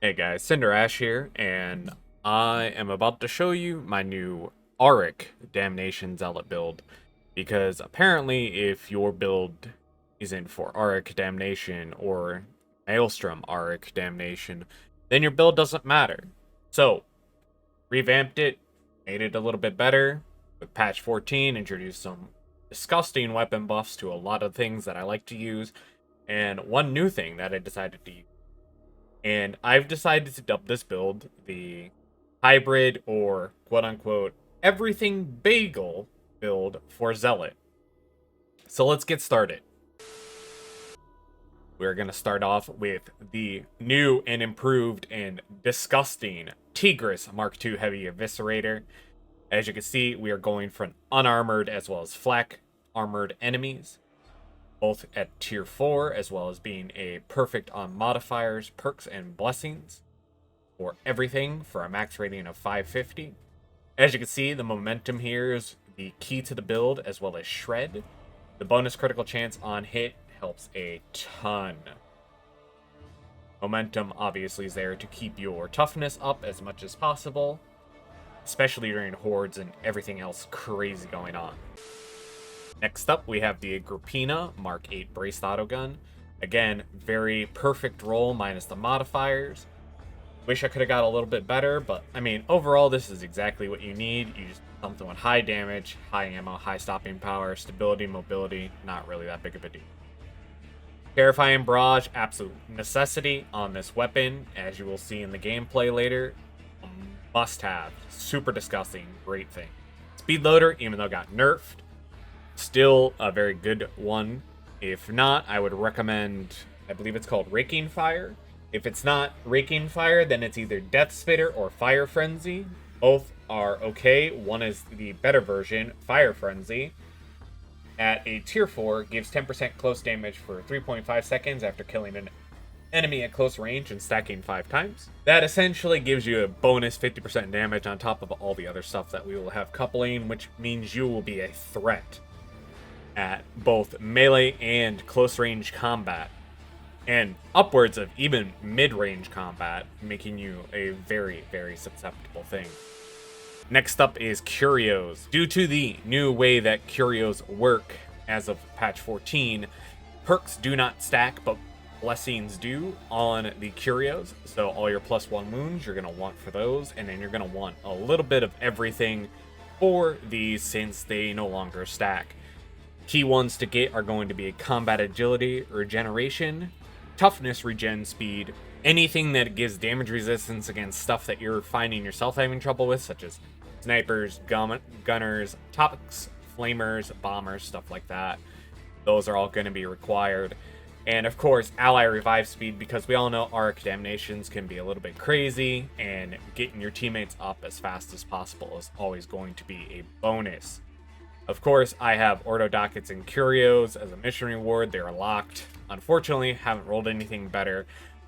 Hey guys, Cinder Ash here, and I am about to show you my new Auric Damnation Zealot build. Because apparently, if your build isn't for Auric Damnation or Maelstrom Auric Damnation, then your build doesn't matter. So, revamped it, made it a little bit better with patch 14, introduced some disgusting weapon buffs to a lot of things that I like to use, and one new thing that I decided to use. And I've decided to dub this build the hybrid or quote unquote everything bagel build for Zealot. So let's get started. We're going to start off with the new and improved and disgusting Tigris Mark II Heavy Eviscerator. As you can see, we are going for an unarmored as well as flak armored enemies, both at tier 4, as well as being a perfect on modifiers, perks, and blessings for everything for a max rating of 550. As you can see, the momentum here is the key to the build, as well as shred. The bonus critical chance on hit helps a ton. Momentum obviously is there to keep your toughness up as much as possible, especially during hordes and everything else crazy going on. Next up, we have the Agrippina Mark 8 braced autogun. Again, very perfect roll minus the modifiers. Wish I could have got a little bit better, but I mean, overall, this is exactly what you need. You just something with high damage, high ammo, high stopping power, stability, mobility, not really that big of a deal. Terrifying Barrage, absolute necessity on this weapon, as you will see in the gameplay later. A must have, super disgusting, great thing. Speed Loader, even though it got nerfed, still a very good one. If not, I would recommend, I believe it's called Raking Fire. If it's not Raking Fire, then it's either Death Spitter or Fire Frenzy. Both are okay. One is the better version, Fire Frenzy. At a tier 4, gives 10% close damage for 3.5 seconds after killing an enemy at close range and stacking 5 times. That essentially gives you a bonus 50% damage on top of all the other stuff that we will have coupling, which means you will be a threat at both melee and close range combat, and upwards of even mid-range combat, making you a very, very susceptible thing. Next up is Curios. Due to the new way that Curios work as of patch 14, perks do not stack, but blessings do on the Curios. So all your +1 wounds you're going to want for those, and then you're going to want a little bit of everything for these since they no longer stack. Key ones to get are going to be combat agility, regeneration, toughness, regen, speed, anything that gives damage resistance against stuff that you're finding yourself having trouble with, such as snipers, gunners, topics, flamers, bombers, stuff like that. Those are all going to be required. And of course, ally revive speed, because we all know Auric Damnations can be a little bit crazy, and getting your teammates up as fast as possible is always going to be a bonus. Of course, I have Ordo Dockets and Curios as a mission reward. They're locked. Unfortunately, haven't rolled anything better.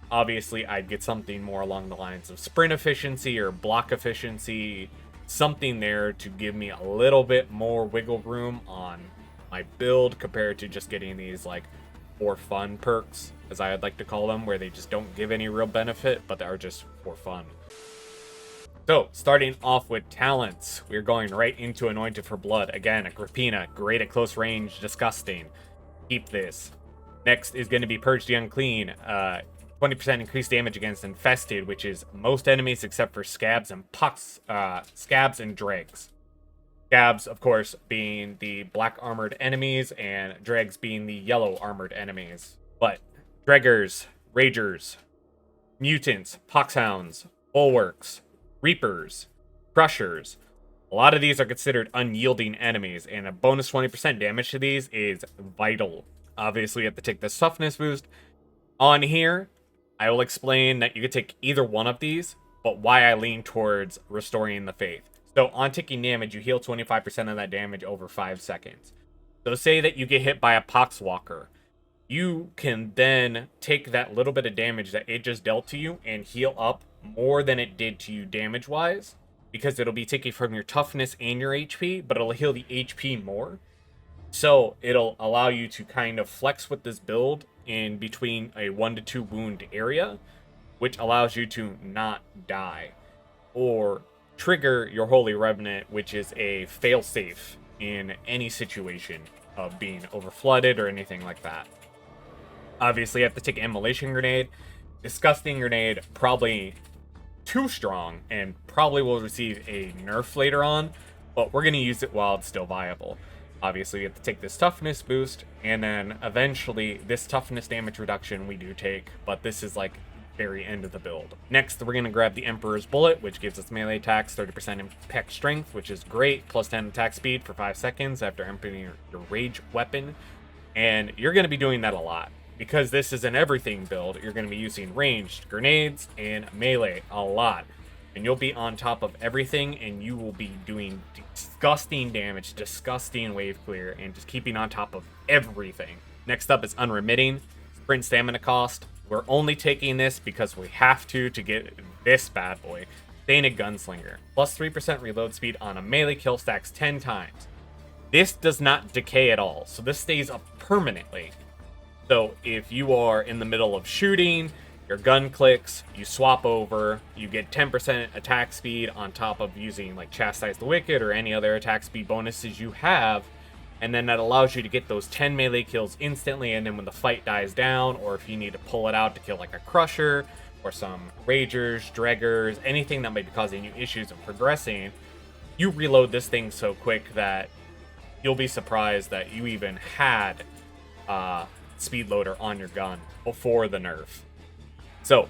Obviously, I'd get something more along the lines of sprint efficiency or block efficiency, something there to give me a little bit more wiggle room on my build compared to just getting these like for fun perks, as I'd like to call them, where they just don't give any real benefit, but they are just for fun. So, starting off with talents, we're going right into Anointed for Blood. Again, Agrippina, great at close range, disgusting. Keep this. Next is going to be Purge the Unclean. 20% increased damage against Infested, which is most enemies except for Scabs and Pucks, Scabs and Dregs. Scabs, of course, being the black armored enemies, and Dregs being the yellow armored enemies. But Dreggers, Ragers, Mutants, Poxhounds, Bulwarks, Reapers, Crushers. A lot of these are considered unyielding enemies, and a bonus 20% damage to these is vital. Obviously, you have to take the toughness boost. On here, I will explain that you could take either one of these, but why I lean towards restoring the faith. So on taking damage, you heal 25% of that damage over 5 seconds. So say that you get hit by a Poxwalker. You can then take that little bit of damage that it just dealt to you and heal up more than it did to you damage-wise, because it'll be taken from your toughness and your HP, but it'll heal the HP more. So it'll allow you to kind of flex with this build in between a 1 to 2 wound area, which allows you to not die, or trigger your Holy Revenant, which is a failsafe in any situation of being overflooded or anything like that. Obviously, you have to take Immolation Grenade. Disgusting Grenade, probably too strong, and probably will receive a nerf later on, but we're going to use it while it's still viable. Obviously, we have to take this toughness boost, and then eventually this toughness damage reduction we do take, but this is like very end of the build. Next, we're going to grab the Emperor's Bullet, which gives us melee attacks, 30% impact strength, which is great, plus 10 attack speed for 5 seconds after emptying your rage weapon, and you're going to be doing that a lot. Because this is an everything build, you're going to be using ranged, grenades, and melee a lot. And you'll be on top of everything, and you will be doing disgusting damage, disgusting wave clear, and just keeping on top of everything. Next up is Unremitting. Sprint stamina cost. We're only taking this because we have to get this bad boy. Sainted Gunslinger. Plus 3% reload speed on a melee kill stacks 10 times. This does not decay at all, so this stays up permanently. So if you are in the middle of shooting, your gun clicks, you swap over, you get 10% attack speed on top of using like Chastise the Wicked or any other attack speed bonuses you have, and then that allows you to get those 10 melee kills instantly, and then when the fight dies down, or if you need to pull it out to kill like a Crusher, or some Ragers, Dreggers, anything that might be causing you issues of progressing, you reload this thing so quick that you'll be surprised that you even had speed loader on your gun before the nerf. So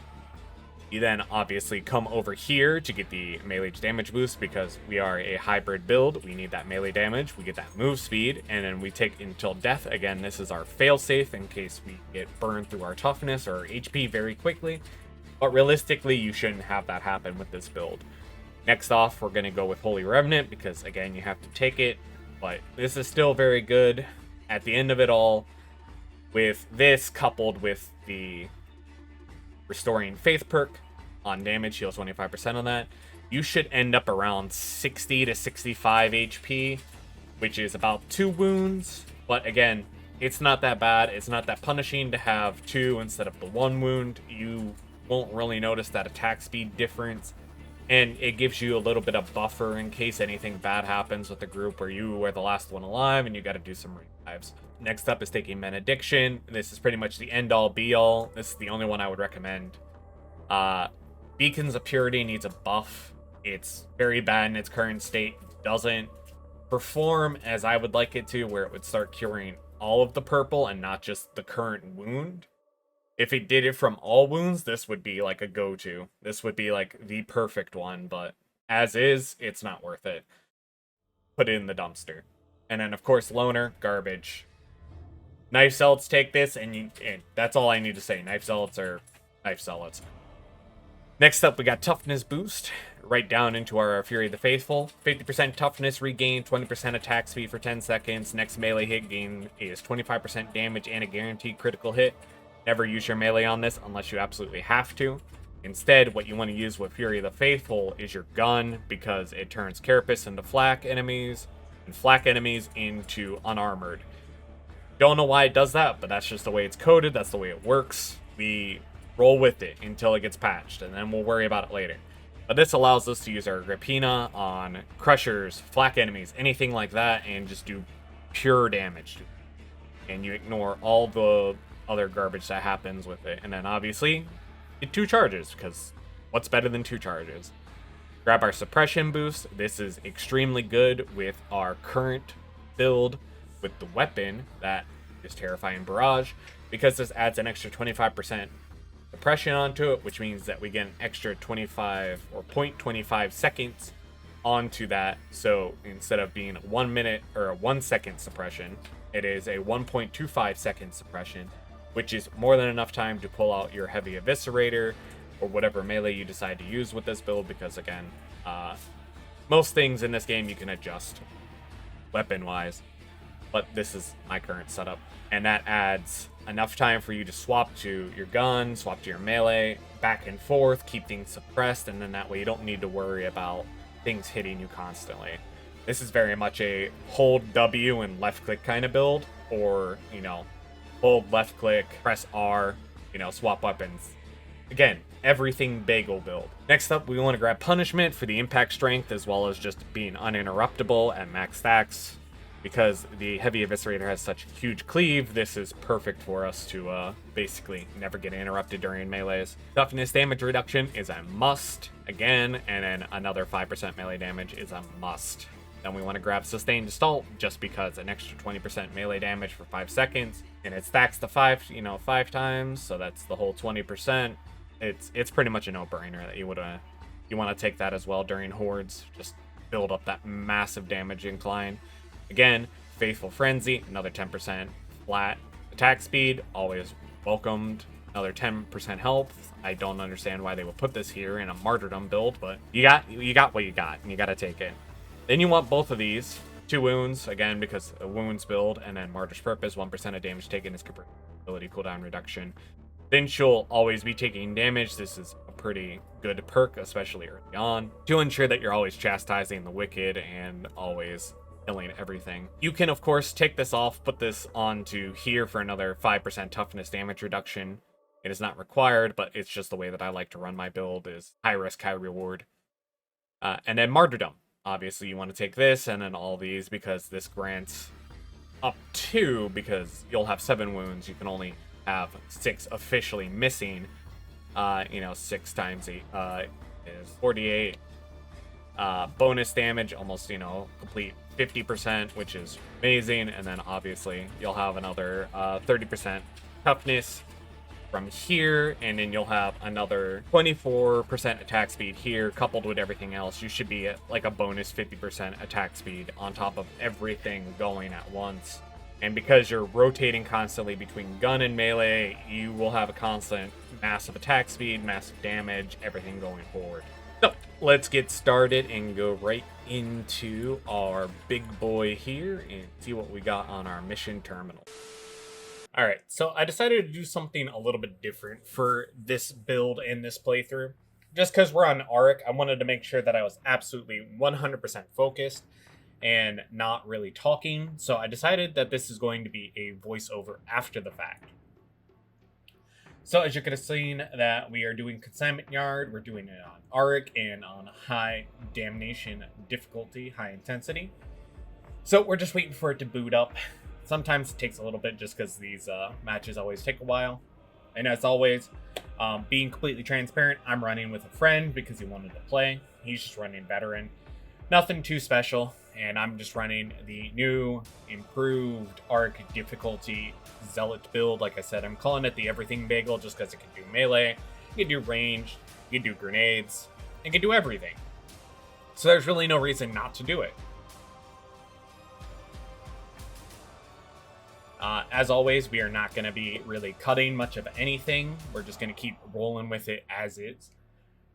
you then obviously come over here to get the melee damage boost, because we are a hybrid build. We need that melee damage, we get that move speed, and then we take Until Death. Again, this is our failsafe in case we get burned through our toughness or HP very quickly, but realistically you shouldn't have that happen with this build. Next off, we're going to go with Holy Revenant, because again, you have to take it, but this is still very good at the end of it all. With this coupled with the Restoring Faith perk on damage, heals 25% on that, you should end up around 60 to 65 HP, which is about 2 wounds. But again, it's not that bad. It's not that punishing to have 2 instead of the 1 wound. You won't really notice that attack speed difference, and it gives you a little bit of buffer in case anything bad happens with the group where you were the last one alive and you got to do some revives. Next up is taking Benediction. This is pretty much the end-all, be-all. This is the only one I would recommend. Beacons of Purity needs a buff. It's very bad in its current state. Doesn't perform as I would like it to, where it would start curing all of the purple and not just the current wound. If it did it from all wounds, this would be like a go-to. This would be like the perfect one, but as is, it's not worth it. Put it in the dumpster. And then, of course, Loner, garbage. Knife Zealots take this, and that's all I need to say. Knife Zealots are Knife Zealots. Next up, we got Toughness Boost. Right down into our Fury of the Faithful. 50% toughness regain, 20% attack speed for 10 seconds. Next melee hit gain is 25% damage and a guaranteed critical hit. Never use your melee on this unless you absolutely have to. Instead, what you want to use with Fury of the Faithful is your gun, because it turns Carapace into flak enemies, and flak enemies into unarmored. Don't know why it does that, but that's just the way it's coded. That's the way it works. We roll with it until it gets patched, and then we'll worry about it later. But this allows us to use our Rapina on Crushers, flak enemies, anything like that, and just do pure damage to it. And you ignore all the other garbage that happens with it. And then obviously, get 2 charges, because what's better than 2 charges? Grab our Suppression Boost. This is extremely good with our current build with the weapon that is Terrifying Barrage, because this adds an extra 25% suppression onto it, which means that we get an extra 25 or 0.25 seconds onto that. So instead of being 1 minute or a 1 second suppression, it is a 1.25 second suppression, which is more than enough time to pull out your Heavy Eviscerator or whatever melee you decide to use with this build, because again, most things in this game you can adjust weapon wise, but this is my current setup, and that adds enough time for you to swap to your gun, swap to your melee, back and forth, keep things suppressed, and then that way you don't need to worry about things hitting you constantly. This is very much a hold W and left click kind of build, or, you know, hold left click, press R, you know, swap weapons. Again, everything bagel build. Next up, we want to grab Punishment for the impact strength, as well as just being uninterruptible at max stacks. Because the Heavy Eviscerator has such huge cleave, this is perfect for us to basically never get interrupted during melees. Toughness damage reduction is a must, again, and then another 5% melee damage is a must. Then we want to grab Sustained Assault, just because an extra 20% melee damage for 5 seconds, and it stacks to 5 times, so that's the whole 20%. It's pretty much a no-brainer that you want to take that as well during hordes. Just build up that massive damage incline. Again, Faithful Frenzy, another 10% flat attack speed, always welcomed. Another 10% health. I don't understand why they would put this here in a martyrdom build, but you got what you got, and you gotta take it. Then you want both of these. 2 wounds, again, because a wounds build, and then Martyr's Purpose, 1% of damage taken is ability cooldown reduction. Then she'll always be taking damage. This is a pretty good perk, especially early on, to ensure that you're always chastising the wicked and always killing everything. You can, of course, take this off, put this onto here for another 5% toughness damage reduction. It is not required, but it's just the way that I like to run my build, is high risk, high reward. And then Martyrdom. Obviously, you want to take this and then all these, because this grants up to, because you'll have 7 wounds, you can only have 6 officially missing. 6 times 8 is 48. Bonus damage, almost, complete 50%, which is amazing. And then obviously you'll have another 30% toughness from here, and then you'll have another 24% attack speed here, coupled with everything else. You should be at like a bonus 50% attack speed on top of everything going at once. And because you're rotating constantly between gun and melee, you will have a constant massive attack speed, massive damage, everything going forward. So let's get started and go right into our big boy here and see what we got on our mission terminal. Alright, so I decided to do something a little bit different for this build and this playthrough. Just because we're on Auric, I wanted to make sure that I was absolutely 100% focused and not really talking. So I decided that this is going to be a voiceover after the fact. So as you could have seen, that we are doing Consignment Yard, we're doing it on Auric and on high Damnation difficulty, high intensity. So we're just waiting for it to boot up. Sometimes it takes a little bit just because these matches always take a while. And as always, being completely transparent, I'm running with a friend because he wanted to play. He's just running veteran. Nothing too special. And I'm just running the new, improved Auric difficulty Zealot build. Like I said, I'm calling it the Everything Bagel just because it can do melee, it can do range, it can do grenades, it can do everything. So there's really no reason not to do it. As always, we are not going to be really cutting much of anything. We're just going to keep rolling with it as is.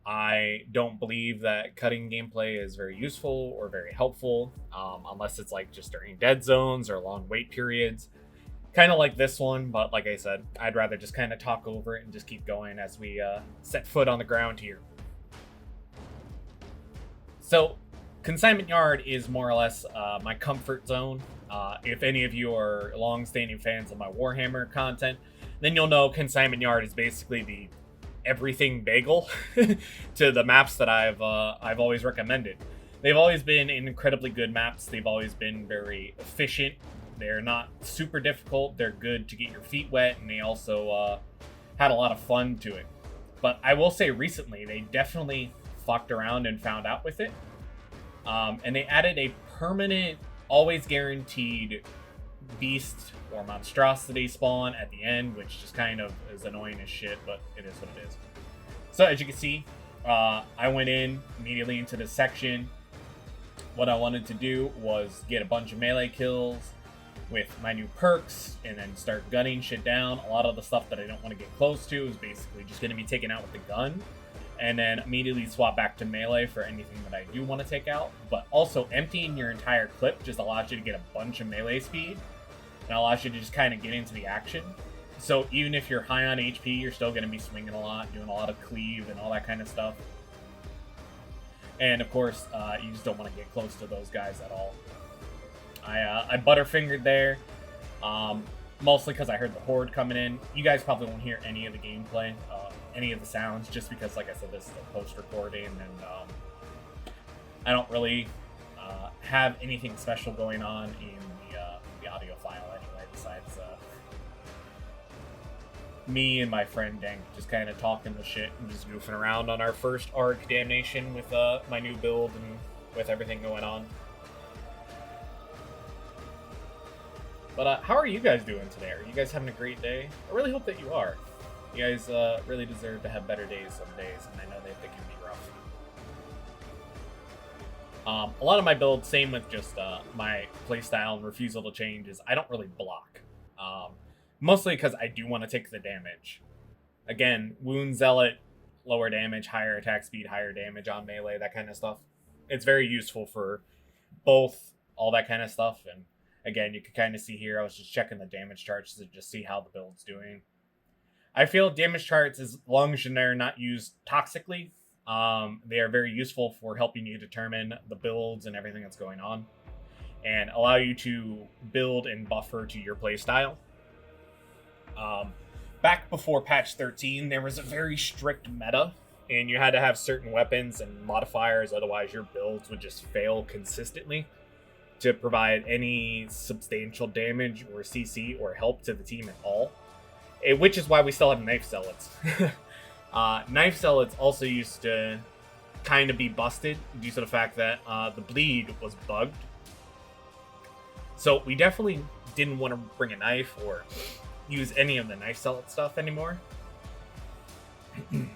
I don't believe that cutting gameplay is very useful or very helpful, unless it's like just during dead zones or long wait periods. Kind of like this one, but like I said, I'd rather just kind of talk over it and just keep going as we set foot on the ground here. So, Consignment Yard is more or less my comfort zone. If any of you are long-standing fans of my Warhammer content, then you'll know Consignment Yard is basically the everything bagel to the maps that I've always recommended. They've always been incredibly good maps. They've always been very efficient. They're not super difficult. They're good to get your feet wet, and they also had a lot of fun to it. But I will say recently, they definitely fucked around and found out with it. And they added a permanent, always guaranteed beast or monstrosity spawn at the end, which just kind of is annoying as shit, but it is what it is. So as you can see, I went in immediately into this section. What I wanted to do was get a bunch of melee kills with my new perks and then start gunning shit down. A lot of the stuff that I don't want to get close to is basically just going to be taken out with the gun, and then immediately swap back to melee for anything that I do want to take out. But also emptying your entire clip just allows you to get a bunch of melee speed and allows you to just kind of get into the action. So even if you're high on HP, you're still going to be swinging a lot, doing a lot of cleave and all that kind of stuff. And of course, you just don't want to get close to those guys at all. I butterfingered there, mostly because I heard the horde coming in. You guys probably won't hear any of the gameplay. any of the sounds, just because, like I said, this is a post-recording, and I don't really have anything special going on in the audio file anyway, besides me and my friend Dank just kind of talking the shit and just goofing around on our first Auric Damnation with my new build and with everything going on. But how are you guys doing today? Are you guys having a great day? I really hope that you are. You guys really deserve to have better days some days, and I know that they can be rough. A lot of my builds, same with just my playstyle and refusal to change, is I don't really block. Mostly because I do want to take the damage. Again, Wound Zealot, lower damage, higher attack speed, higher damage on melee, that kind of stuff. It's very useful for both, all that kind of stuff. And again, you can kind of see here, I was just checking the damage charts to just see how the build's doing. I feel damage charts, as long as they're not used toxically, they are very useful for helping you determine the builds and everything that's going on, and allow you to build and buffer to your playstyle. Back before patch 13, there was a very strict meta, and you had to have certain weapons and modifiers, otherwise your builds would just fail consistently to provide any substantial damage or CC or help to the team at all. Which is why we still have Knife Zealots. Knife Zealots also used to kind of be busted due to the fact that the bleed was bugged. So we definitely didn't want to bring a knife or use any of the Knife Zealot stuff anymore. Due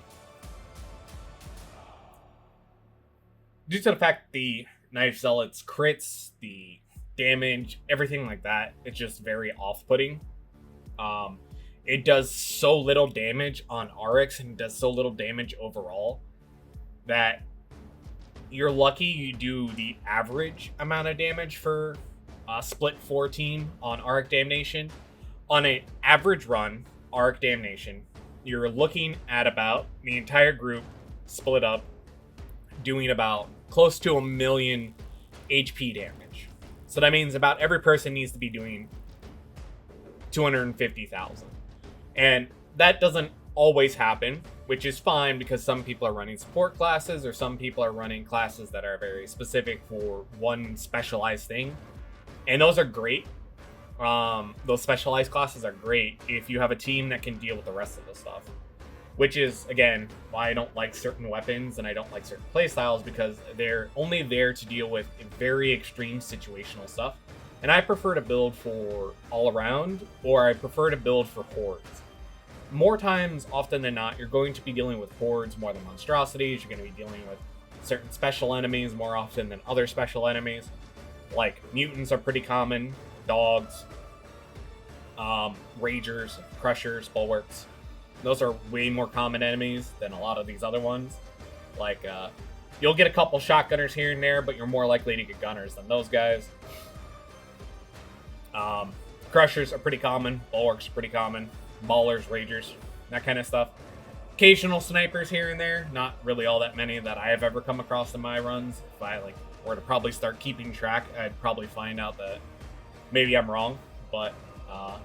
to the fact the Knife Zealots crits, the damage, everything like that, it's just very off-putting. It does so little damage on Aurics and does so little damage overall that you're lucky you do the average amount of damage for split 4 team on Auric Damnation. On an average run, Auric Damnation, you're looking at about the entire group split up doing about close to 1 million HP damage. So that means about every person needs to be doing 250,000. And that doesn't always happen, which is fine because some people are running support classes or some people are running classes that are very specific for one specialized thing. And those are great. Those specialized classes are great if you have a team that can deal with the rest of the stuff. Which is, again, why I don't like certain weapons and I don't like certain playstyles, because they're only there to deal with very extreme situational stuff. And I prefer to build for all around, or I prefer to build for hordes. More times, often than not, you're going to be dealing with hordes more than monstrosities. You're going to be dealing with certain special enemies more often than other special enemies. Like, mutants are pretty common, dogs, ragers, crushers, bulwarks. Those are way more common enemies than a lot of these other ones. Like, you'll get a couple shotgunners here and there, but you're more likely to get gunners than those guys. Crushers are pretty common, bulwarks are pretty common, maulers, ragers, that kind of stuff. Occasional snipers here and there, not really all that many that I have ever come across in my runs. If I were to probably start keeping track, I'd probably find out that maybe I'm wrong. But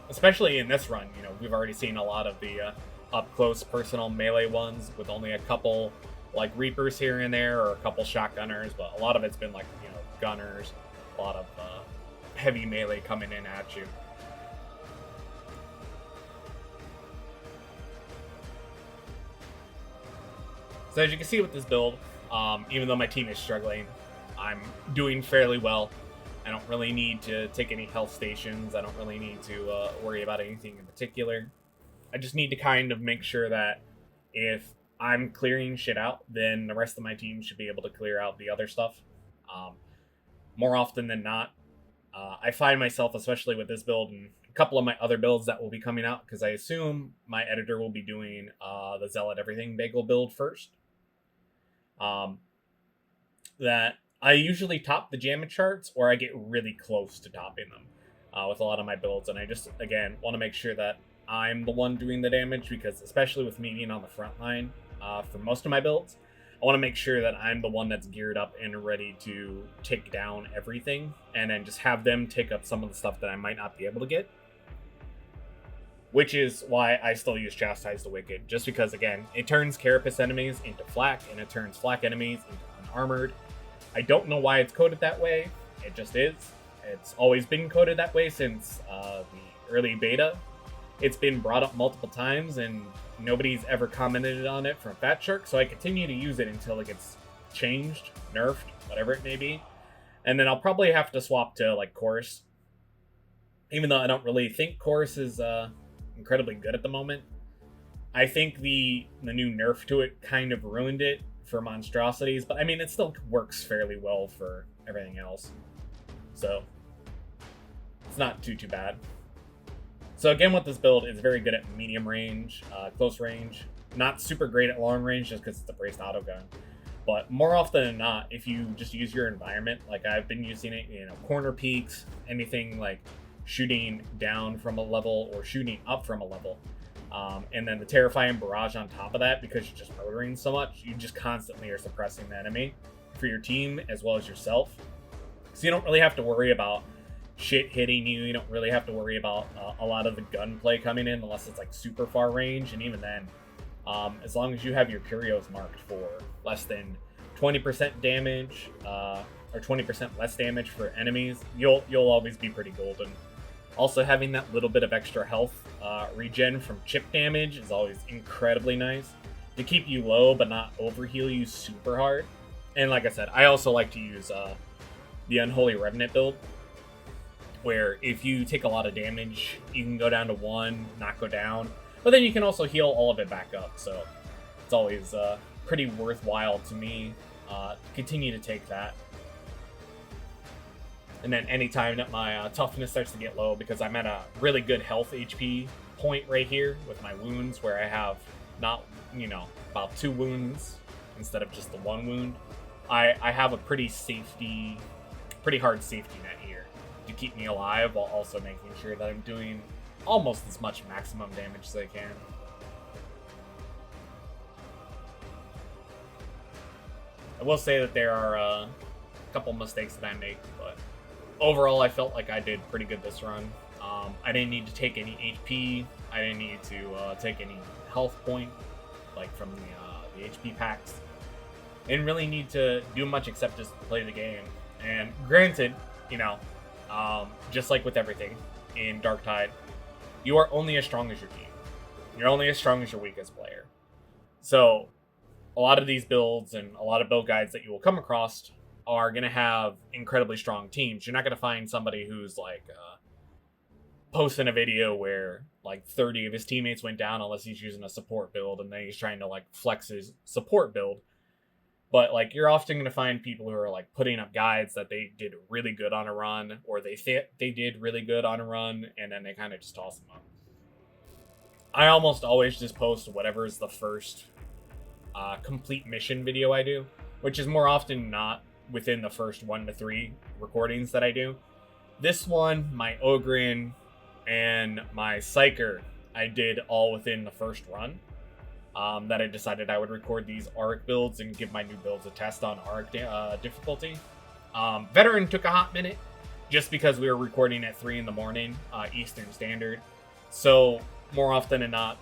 especially in this run, we've already seen a lot of the up close personal melee ones with only a couple like reapers here and there or a couple shotgunners, but a lot of it's been like gunners, a lot of heavy melee coming in at you. So as you can see with this build, even though my team is struggling, I'm doing fairly well. I don't really need to take any health stations. I don't really need to worry about anything in particular. I just need to kind of make sure that if I'm clearing shit out, then the rest of my team should be able to clear out the other stuff. More often than not, I find myself, especially with this build and a couple of my other builds that will be coming out, because I assume my editor will be doing the Zealot Everything Bagel build first. That I usually top the damage charts, or I get really close to topping them with a lot of my builds. And I just, again, want to make sure that I'm the one doing the damage, because especially with me being on the front line for most of my builds, I want to make sure that I'm the one that's geared up and ready to take down everything, and then just have them take up some of the stuff that I might not be able to get. which is why I still use Chastise the Wicked, just because, again, it turns Carapace enemies into flak, and it turns flak enemies into unarmored. I don't know why it's coded that way. It just is. It's always been coded that way since the early beta. It's been brought up multiple times, and nobody's ever commented on it from Fat Shark, so I continue to use it until it gets changed, nerfed, whatever it may be. And then I'll probably have to swap to, like, Chorus. Even though I don't really think Chorus is incredibly good at the moment. I think the new nerf to it kind of ruined it for monstrosities, but I mean, it still works fairly well for everything else. So, it's not too bad. So again, with this build, it's very good at medium range, close range. Not super great at long range just because it's a braced auto gun. But more often than not, if you just use your environment, like I've been using it, corner peaks, anything like shooting down from a level or shooting up from a level. And then the Terrifying Barrage on top of that, because you're just murdering so much, you just constantly are suppressing the enemy for your team as well as yourself. So you don't really have to worry about shit hitting you. You don't really have to worry about a lot of the gunplay coming in unless it's like super far range. And even then, as long as you have your Curios marked for less than 20% damage or 20% less damage for enemies, you'll always be pretty golden. Also, having that little bit of extra health regen from chip damage is always incredibly nice to keep you low but not overheal you super hard. And like I said, I also like to use the Unholy Revenant build, where if you take a lot of damage, you can go down to 1, not go down, but then you can also heal all of it back up. So it's always pretty worthwhile to me to continue to take that. And then anytime that my toughness starts to get low, because I'm at a really good health HP point right here with my wounds, where I have not, about 2 wounds instead of just the 1 wound, I have a pretty hard safety net here to keep me alive while also making sure that I'm doing almost as much maximum damage as I can. I will say that there are a couple mistakes that I make, but overall I felt like I did pretty good this run. I didn't need to take any HP. I didn't need to take any health point, like from the HP packs. I didn't really need to do much except just play the game. And granted, just like with everything in Darktide, you are only as strong as your team. You're only as strong as your weakest player. So a lot of these builds and a lot of build guides that you will come across are going to have incredibly strong teams. You're not going to find somebody who's like posting a video where like 30 of his teammates went down unless he's using a support build and then he's trying to like flex his support build. But like you're often going to find people who are like putting up guides that they did really good on a run, or they did really good on a run, and then they kind of just toss them up. I almost always just post whatever is the first complete mission video I do, which is more often not within the first 1 to 3 recordings that I do. This one, my Ogrin, and my Psyker, I did all within the first run. That I decided I would record these Auric builds and give my new builds a test on Auric difficulty. Veteran took a hot minute, just because we were recording at 3 in the morning, Eastern Standard. So more often than not,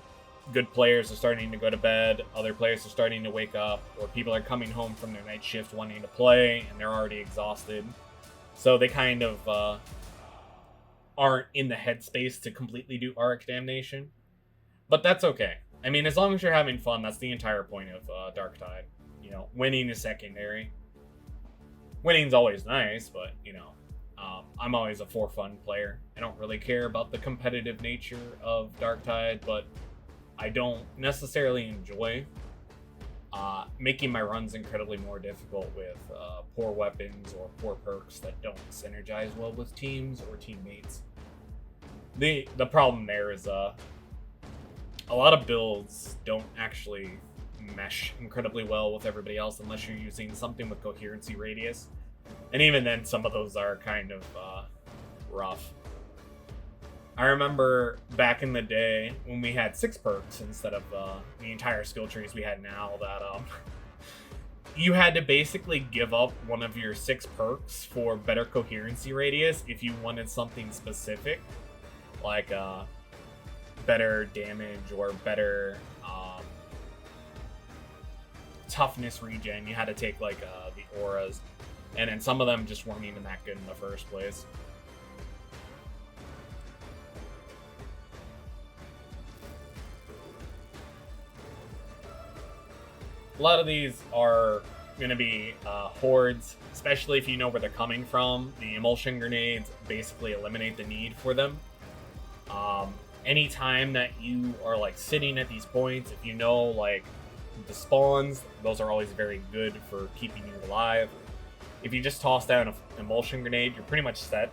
good players are starting to go to bed, other players are starting to wake up, or people are coming home from their night shift wanting to play, and they're already exhausted. So they kind of aren't in the headspace to completely do Auric Damnation. But that's okay. I mean, as long as you're having fun, that's the entire point of Darktide. Winning is secondary. Winning's always nice, but, I'm always a for fun player. I don't really care about the competitive nature of Darktide, but I don't necessarily enjoy making my runs incredibly more difficult with poor weapons or poor perks that don't synergize well with teams or teammates. The problem there is a lot of builds don't actually mesh incredibly well with everybody else unless you're using something with coherency radius. And even then, some of those are kind of rough. I remember back in the day when we had 6 perks instead of the entire skill trees we had now, that you had to basically give up one of your 6 perks for better coherency radius if you wanted something specific. Like, better damage or better toughness regen. You had to take like the auras, and then some of them just weren't even that good in the first place. A lot of these are going to be hordes, especially if you know where they're coming from. The emulsion grenades basically eliminate the need for them. Anytime that you are like sitting at these points, if you know like the spawns, those are always very good for keeping you alive. If you just toss down an emulsion grenade, you're pretty much set.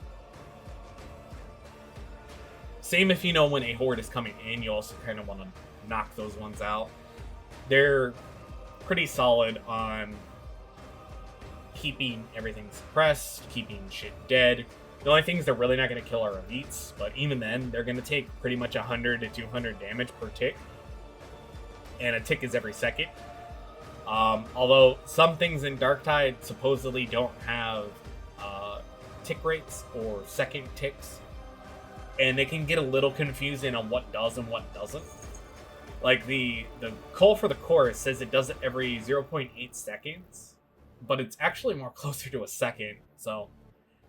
Same if you know when a horde is coming in, you also kind of want to knock those ones out. They're pretty solid on keeping everything suppressed, keeping shit dead. The only things they're really not going to kill are elites, but even then, they're going to take pretty much 100 to 200 damage per tick. And a tick is every second. Although some things in Darktide supposedly don't have tick rates or second ticks. And they can get a little confusing on what does and what doesn't. Like the call for the course says it does it every 0.8 seconds. But it's actually more closer to a second. So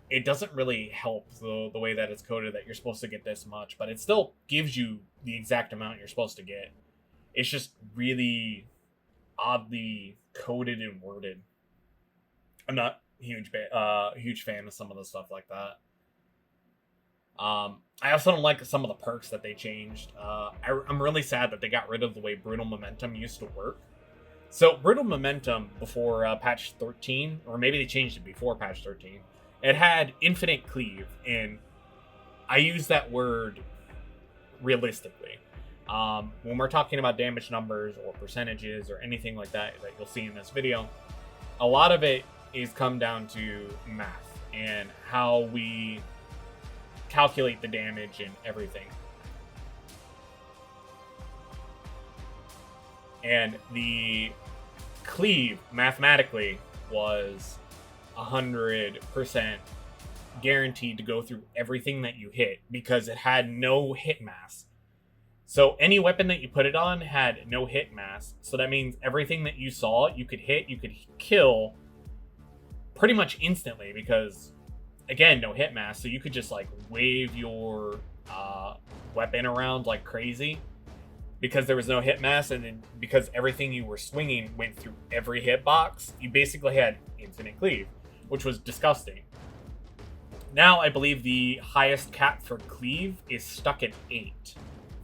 it doesn't really help the way that it's coded that you're supposed to get this much. But it still gives you the exact amount you're supposed to get. It's just really oddly coded and worded. I'm not a huge fan of some of the stuff like that. I also don't like some of the perks that they changed. I'm really sad that they got rid of the way Brutal Momentum used to work. So Brutal Momentum before patch 13, or maybe they changed it before patch 13, it had infinite cleave, and I use that word realistically. When we're talking about damage numbers or percentages or anything like that you'll see in this video, a lot of it is come down to math and how we calculate the damage and everything. And the cleave mathematically was 100% guaranteed to go through everything that you hit because it had no hit mass. So any weapon that you put it on had no hit mass. So that means everything that you saw, you could hit, you could kill pretty much instantly because, again, no hit mass. So you could just like wave your weapon around like crazy because there was no hit mass. And then because everything you were swinging went through every hitbox, you basically had infinite cleave, which was disgusting. Now I believe the highest cap for cleave is stuck at 8.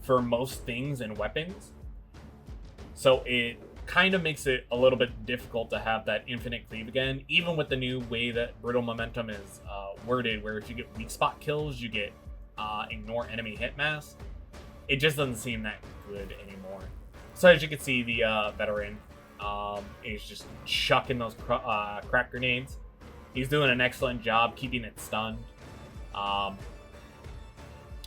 For most things and weapons. So it kind of makes it a little bit difficult to have that infinite cleave again, even with the new way that Brutal Momentum is worded, where if you get weak spot kills, you get ignore enemy hit mass. It just doesn't seem that good anymore. So as you can see, the veteran is just chucking those crack grenades. He's doing an excellent job keeping it stunned.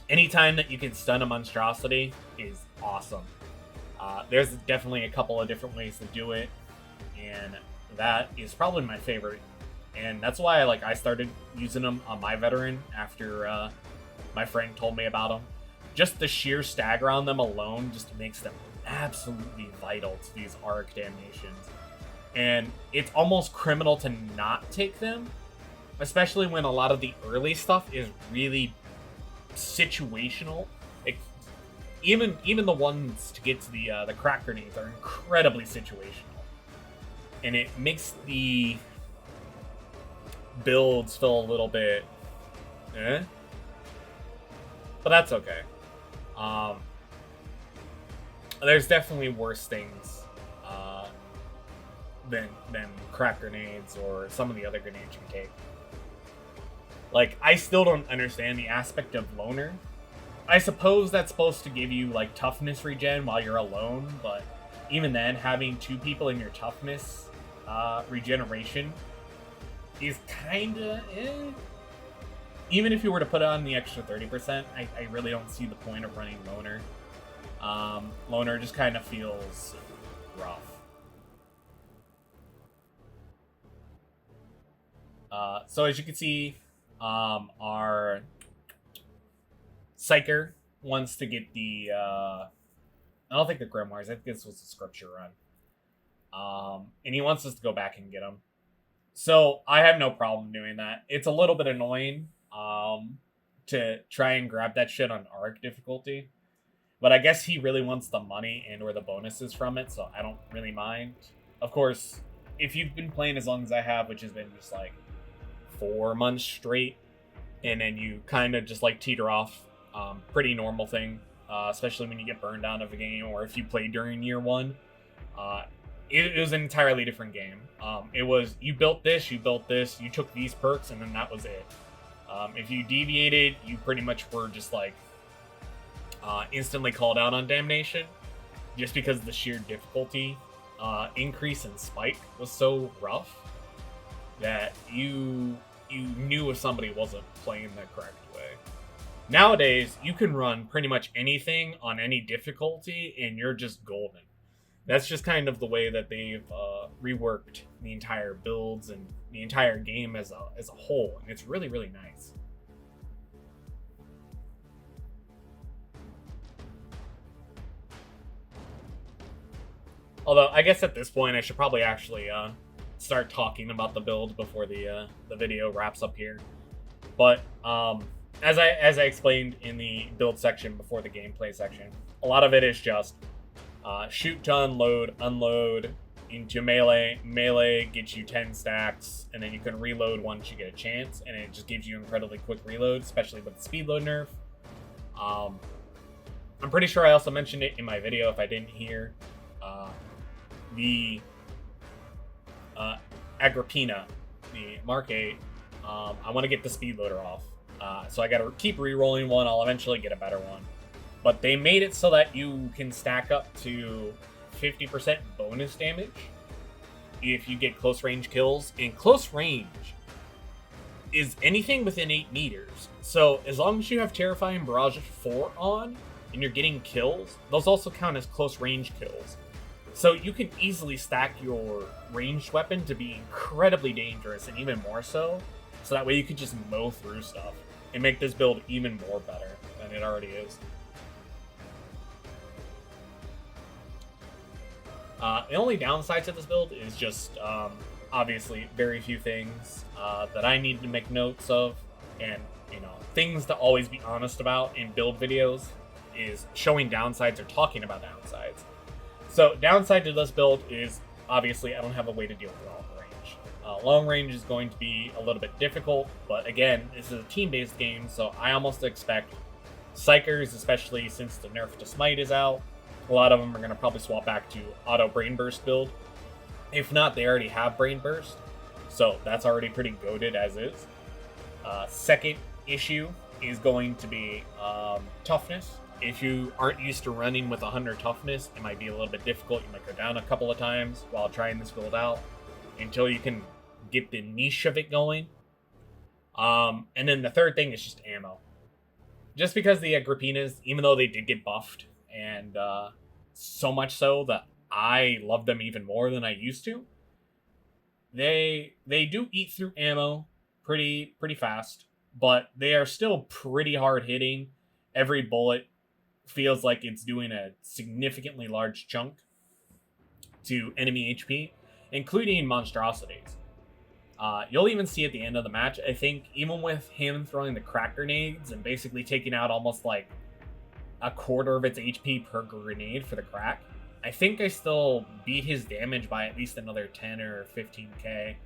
Anytime that you can stun a monstrosity is awesome. There's definitely a couple of different ways to do it, and that is probably my favorite. And that's why I started using them on my veteran after my friend told me about them. Just the sheer stagger on them alone just makes them absolutely vital to these Auric Damnations. And it's almost criminal to not take them, especially when a lot of the early stuff is really situational. Even the ones to get to the crack grenades are incredibly situational, and it makes the builds feel a little bit but that's okay. There's definitely worse things than crack grenades or some of the other grenades you can take. Like, I still don't understand the aspect of loner. I suppose that's supposed to give you, like, toughness regen while you're alone, but even then, having 2 people in your toughness regeneration is kinda Even if you were to put on the extra 30%, I really don't see the point of running loner. Loner just kind of feels rough. So as you can see, our Psyker wants to get the I don't think the grimoires. I think this was a scripture run. And he wants us to go back and get them. So I have no problem doing that. It's a little bit annoying to try and grab that shit on Auric difficulty. But I guess he really wants the money and or the bonuses from it, so I don't really mind. Of course, if you've been playing as long as I have, which has been just like 4 months straight, and then you kind of just like teeter off, pretty normal thing, especially when you get burned out of a game, or if you played during year one. It was an entirely different game. It was, you built this, you took these perks, and then that was it. If you deviated, you pretty much were just like instantly called out on Damnation, just because the sheer difficulty increase and spike was so rough that you knew if somebody wasn't playing the correct way. Nowadays, you can run pretty much anything on any difficulty, and you're just golden. That's just kind of the way that they've reworked the entire builds and the entire game as a whole, and it's really, really nice. Although, I guess at this point, I should probably actually start talking about the build before the video wraps up here. But as I explained in the build section before the gameplay section, a lot of it is just shoot to unload into melee. Melee gets you 10 stacks, and then you can reload once you get a chance, and it just gives you incredibly quick reload, especially with the speed load nerf. I'm pretty sure I also mentioned it in my video if I didn't hear. The Agrippina, the Mark 8, I want to get the speed loader off. So I got to keep re-rolling one. I'll eventually get a better one. But they made it so that you can stack up to 50% bonus damage if you get close range kills. And close range is anything within 8 meters. So as long as you have Terrifying Barrage 4 on and you're getting kills, those also count as close range kills. So you can easily stack your ranged weapon to be incredibly dangerous, and even more so. So that way you could just mow through stuff and make this build even more better than it already is. The only downside to this build is just, obviously, very few things that I need to make notes of, and, things to always be honest about in build videos is showing downsides or talking about downsides. So, downside to this build is, obviously, I don't have a way to deal with long range. Long range is going to be a little bit difficult, but again, this is a team-based game, so I almost expect Psychers, especially since the nerf to Smite is out, a lot of them are going to probably swap back to auto Brain Burst build. If not, they already have Brain Burst, so that's already pretty goated as is. Second issue is going to be toughness. If you aren't used to running with 100 toughness, it might be a little bit difficult. You might go down a couple of times while trying this build out until you can get the niche of it going. And then the third thing is just ammo. Just because the Agrippinas, even though they did get buffed, and so much so that I love them even more than I used to, they do eat through ammo pretty fast, but they are still pretty hard hitting. Every bullet feels like it's doing a significantly large chunk to enemy HP, including monstrosities. You'll even see at the end of the match, I think, even with him throwing the crack grenades and basically taking out almost like a quarter of its HP per grenade for the crack, I think I still beat his damage by at least another 10 or 15k.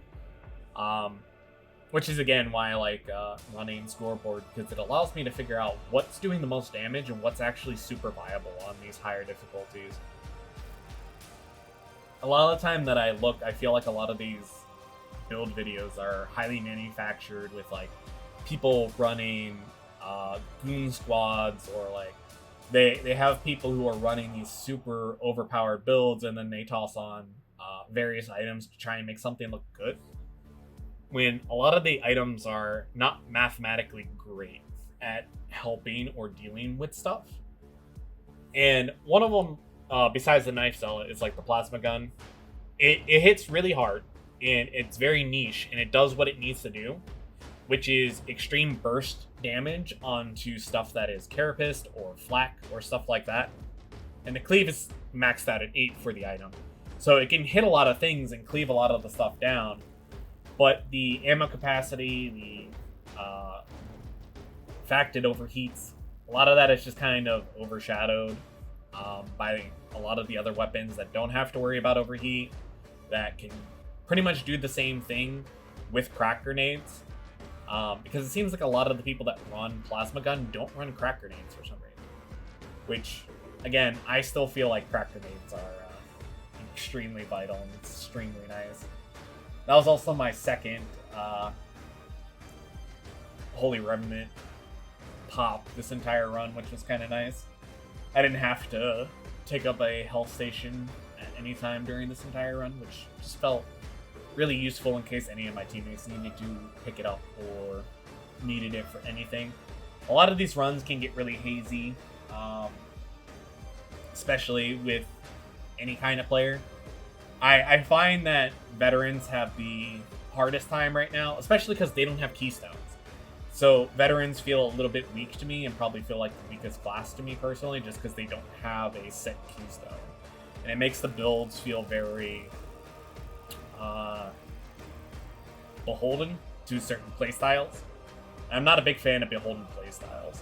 Which is, again, why I like running Scoreboard, because it allows me to figure out what's doing the most damage and what's actually super viable on these higher difficulties. A lot of the time that I look, I feel like a lot of these build videos are highly manufactured with, like, people running goon squads, or, like, they have people who are running these super overpowered builds, and then they toss on various items to try and make something look good, when a lot of the items are not mathematically great at helping or dealing with stuff. And one of them, besides the knife Zealot, is like the plasma gun. It hits really hard, and it's very niche, and it does what it needs to do, which is extreme burst damage onto stuff that is Carapist or Flak or stuff like that. And the cleave is maxed out at 8 for the item. So it can hit a lot of things and cleave a lot of the stuff down. But the ammo capacity, the fact it overheats, a lot of that is just kind of overshadowed by a lot of the other weapons that don't have to worry about overheat, that can pretty much do the same thing with crack grenades. Because it seems like a lot of the people that run plasma gun don't run crack grenades for some reason. Which, again, I still feel like crack grenades are extremely vital and extremely nice. That was also my second Holy Remnant pop this entire run, which was kind of nice. I didn't have to take up a health station at any time during this entire run, which just felt really useful in case any of my teammates needed to pick it up or needed it for anything. A lot of these runs can get really hazy, especially with any kind of player. I find that veterans have the hardest time right now, especially because they don't have keystones. So veterans feel a little bit weak to me and probably feel like the weakest class to me personally, just because they don't have a set keystone. And it makes the builds feel very beholden to certain playstyles. I'm not a big fan of beholden playstyles.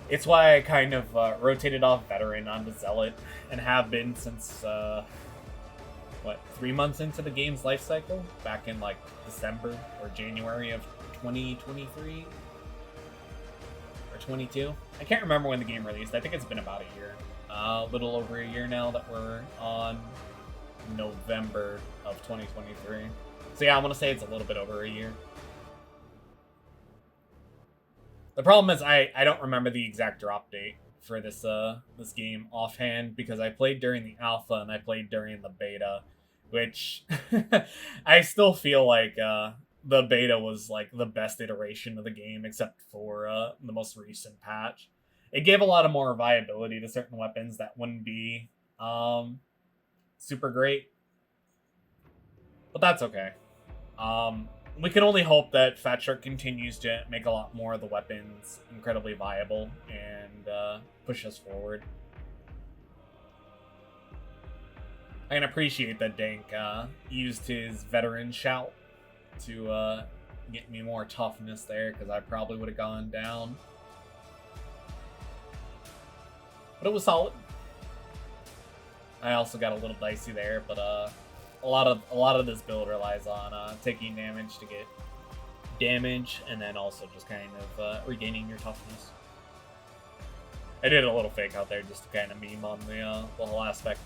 It's why I kind of rotated off veteran onto Zealot, and have been since 3 months into the game's life cycle, back in like December or January of 2023 or 22. I can't remember when the game released. I think it's been about a year, a little over a year now that we're on November of 2023. So yeah, I want to say it's a little bit over a year. The problem is I don't remember the exact drop date for this this game offhand, because I played during the alpha and I played during the beta, which I still feel like the beta was like the best iteration of the game, except for the most recent patch. It gave a lot of more viability to certain weapons that wouldn't be super great, but that's okay. We can only hope that Fat Shark continues to make a lot more of the weapons incredibly viable and push us forward. I can appreciate that Dank used his veteran shout to get me more toughness there, because I probably would have gone down. But it was solid. I also got a little dicey there, but a lot of this build relies on taking damage to get damage, and then also just kind of regaining your toughness. I did a little fake out there just to kind of meme on the whole aspect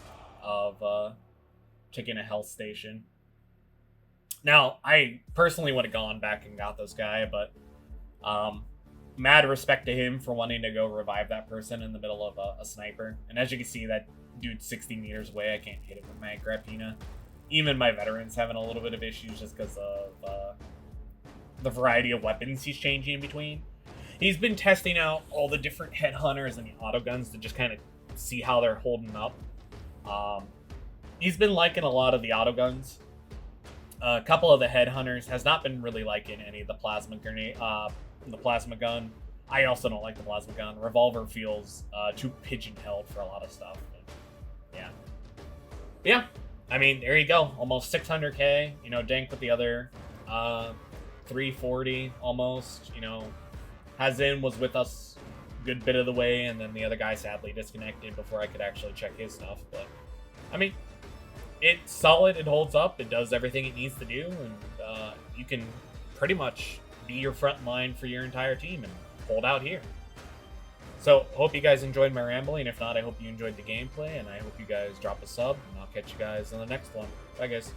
of taking a health station. Now, I personally would have gone back and got this guy, but mad respect to him for wanting to go revive that person in the middle of a sniper. And as you can see, that dude's 60 meters away. I can't hit it with my Grappina. Even my veteran's having a little bit of issues just because of the variety of weapons he's changing in between. He's been testing out all the different headhunters and the autoguns to just kind of see how they're holding up. He's been liking a lot of the autoguns. A couple of the headhunters has not been really liking any of the plasma grenade, the plasma gun. I also don't like the plasma gun. Revolver feels too pigeon-held for a lot of stuff. But, yeah. I mean, there you go. Almost 600k. You know, Dank with the other 340 almost. You know, Hazin was with us a good bit of the way, and then the other guy sadly disconnected before I could actually check his stuff. But, I mean, it's solid. It holds up. It does everything it needs to do, and you can pretty much be your front line for your entire team and hold out here. So, hope you guys enjoyed my rambling. If not, I hope you enjoyed the gameplay, and I hope you guys drop a sub, and I'll catch you guys in the next one. Bye, guys.